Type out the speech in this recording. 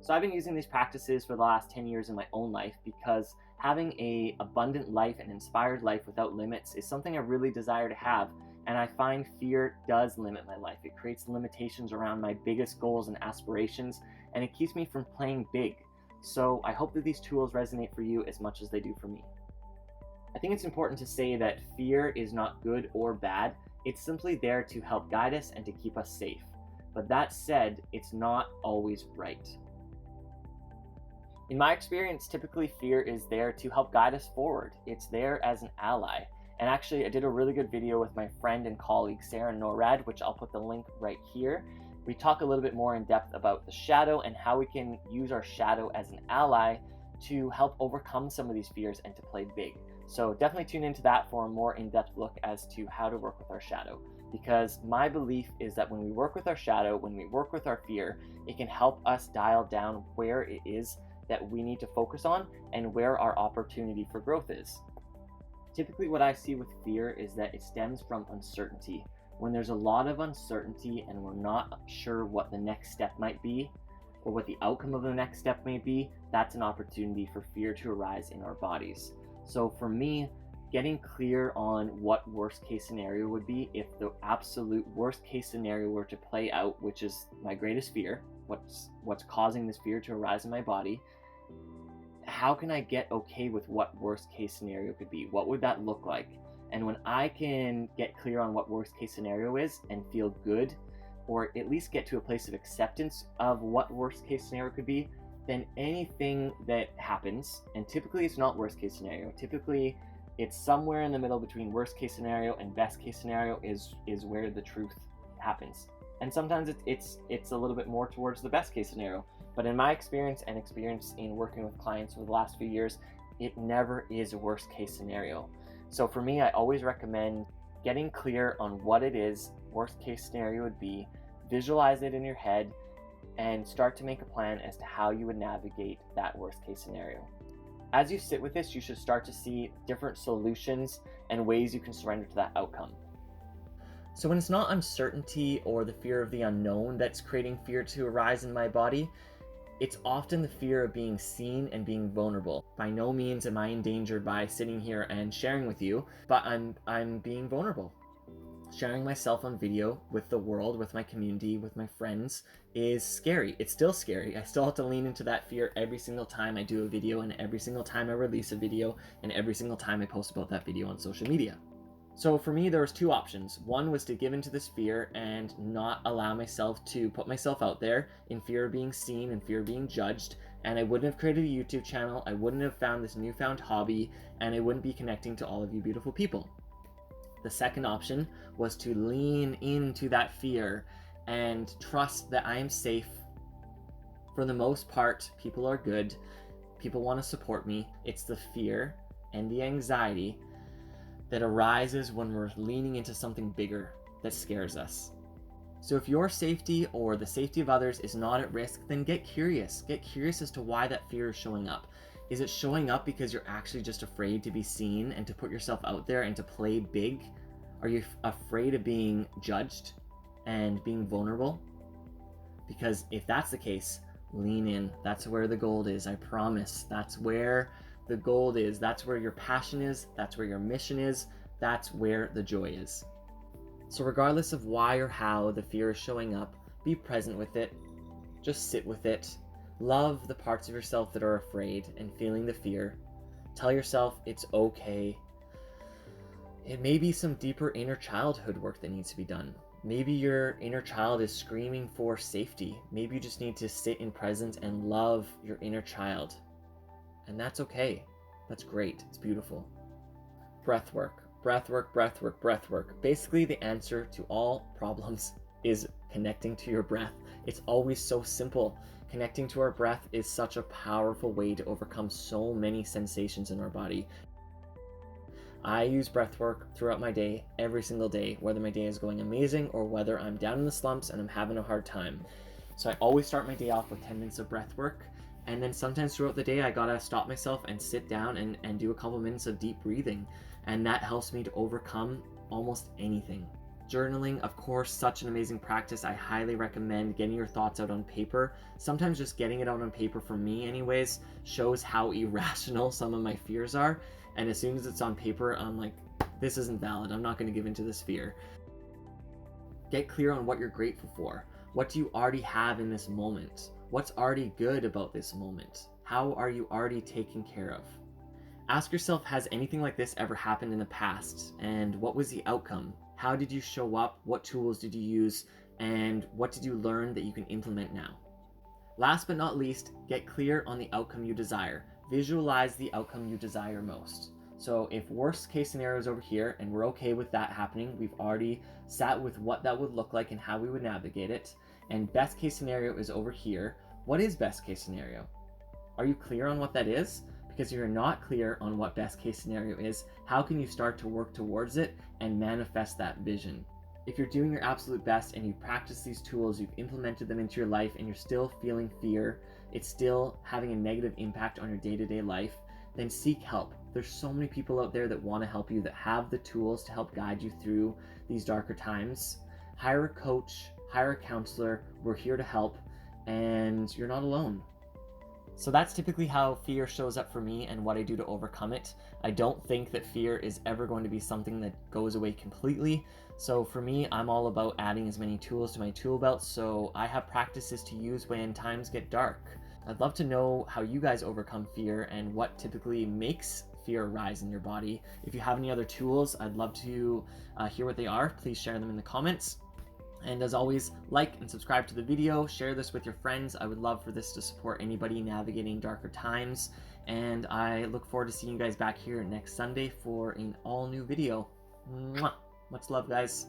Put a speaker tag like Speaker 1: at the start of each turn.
Speaker 1: So I've been using these practices for the last 10 years in my own life because having an abundant life and inspired life without limits is something I really desire to have. And I find fear does limit my life. It creates limitations around my biggest goals and aspirations, and it keeps me from playing big. So I hope that these tools resonate for you as much as they do for me. I think it's important to say that fear is not good or bad. It's simply there to help guide us and to keep us safe. But that said, it's not always right. In my experience, typically fear is there to help guide us forward. It's there as an ally. And actually, I did a really good video with my friend and colleague, Sarah Norad, which I'll put the link right here. We talk a little bit more in depth about the shadow and how we can use our shadow as an ally to help overcome some of these fears and to play big. So definitely tune into that for a more in-depth look as to how to work with our shadow. Because my belief is that when we work with our shadow, when we work with our fear, it can help us dial down where it is that we need to focus on and where our opportunity for growth is. Typically what I see with fear is that it stems from uncertainty. When there's a lot of uncertainty and we're not sure what the next step might be or what the outcome of the next step may be, that's an opportunity for fear to arise in our bodies. So for me, getting clear on what worst case scenario would be if the absolute worst case scenario were to play out, which is my greatest fear, what's causing this fear to arise in my body, how can I get okay with what worst case scenario could be? What would that look like? And when I can get clear on what worst case scenario is and feel good, or at least get to a place of acceptance of what worst case scenario could be, then anything that happens, and typically it's not worst case scenario, typically it's somewhere in the middle between worst case scenario and best case scenario is where the truth happens. And sometimes it's a little bit more towards the best case scenario. But in my experience and experience in working with clients over the last few years, it never is a worst case scenario. So for me, I always recommend getting clear on what it is worst case scenario would be, visualize it in your head, and start to make a plan as to how you would navigate that worst case scenario. As you sit with this, you should start to see different solutions and ways you can surrender to that outcome. So when it's not uncertainty or the fear of the unknown that's creating fear to arise in my body, it's often the fear of being seen and being vulnerable. By no means am I endangered by sitting here and sharing with you, but I'm being vulnerable. Sharing myself on video with the world, with my community, with my friends is scary. It's still scary. I still have to lean into that fear every single time I do a video, and every single time I release a video, and every single time I post about that video on social media. So for me, there was two options. One was to give into this fear and not allow myself to put myself out there in fear of being seen and fear of being judged. And I wouldn't have created a YouTube channel. I wouldn't have found this newfound hobby, and I wouldn't be connecting to all of you beautiful people. The second option was to lean into that fear and trust that I am safe. For the most part, people are good. People want to support me. It's the fear and the anxiety that arises when we're leaning into something bigger that scares us. So if your safety or the safety of others is not at risk, then get curious. Get curious as to why that fear is showing up. Is it showing up because you're actually just afraid to be seen and to put yourself out there and to play big? Are you afraid of being judged and being vulnerable? Because if that's the case, lean in. That's where the gold is, I promise. That's where the gold is. That's where your passion is. That's where your mission is. That's where the joy is. So regardless of why or how the fear is showing up, be present with it. Just sit with it. Love the parts of yourself that are afraid and feeling the fear. Tell yourself it's okay. It may be some deeper inner childhood work that needs to be done. Maybe your inner child is screaming for safety. Maybe you just need to sit in presence and love your inner child. And that's okay. That's great. It's beautiful. Breath work. Breath work, breath work, breath work. Basically, the answer to all problems is connecting to your breath. It's always so simple. Connecting to our breath is such a powerful way to overcome so many sensations in our body. I use breath work throughout my day, every single day, whether my day is going amazing or whether I'm down in the slumps and I'm having a hard time. So I always start my day off with 10 minutes of breath work. And then sometimes throughout the day, I gotta stop myself and sit down and do a couple minutes of deep breathing. And that helps me to overcome almost anything. Journaling, of course, such an amazing practice. I highly recommend getting your thoughts out on paper. Sometimes just getting it out on paper, for me anyways, shows how irrational some of my fears are. And as soon as it's on paper, I'm like, this isn't valid. I'm not going to give into this fear. Get clear on what you're grateful for. What do you already have in this moment? What's already good about this moment? How are you already taken care of? Ask yourself, has anything like this ever happened in the past? And what was the outcome? How did you show up? What tools did you use? And what did you learn that you can implement now? Last but not least, get clear on the outcome you desire. Visualize the outcome you desire most. So if worst case scenario is over here and we're okay with that happening, we've already sat with what that would look like and how we would navigate it, and best case scenario is over here, what is best case scenario? Are you clear on what that is? Because if you're not clear on what best case scenario is, how can you start to work towards it and manifest that vision? If you're doing your absolute best and you practice these tools, you've implemented them into your life, and you're still feeling fear, it's still having a negative impact on your day-to-day life, then seek help. There's so many people out there that want to help you, that have the tools to help guide you through these darker times. Hire a coach, hire a counselor. We're here to help, and you're not alone. So that's typically how fear shows up for me and what I do to overcome it. I don't think that fear is ever going to be something that goes away completely. So for me, I'm all about adding as many tools to my tool belt so I have practices to use when times get dark. I'd love to know how you guys overcome fear and what typically makes fear rise in your body. If you have any other tools, I'd love to hear what they are. Please share them in the comments. And as always, like and subscribe to the video, share this with your friends. I would love for this to support anybody navigating darker times. And I look forward to seeing you guys back here next Sunday for an all new video. Mwah! Much love, guys.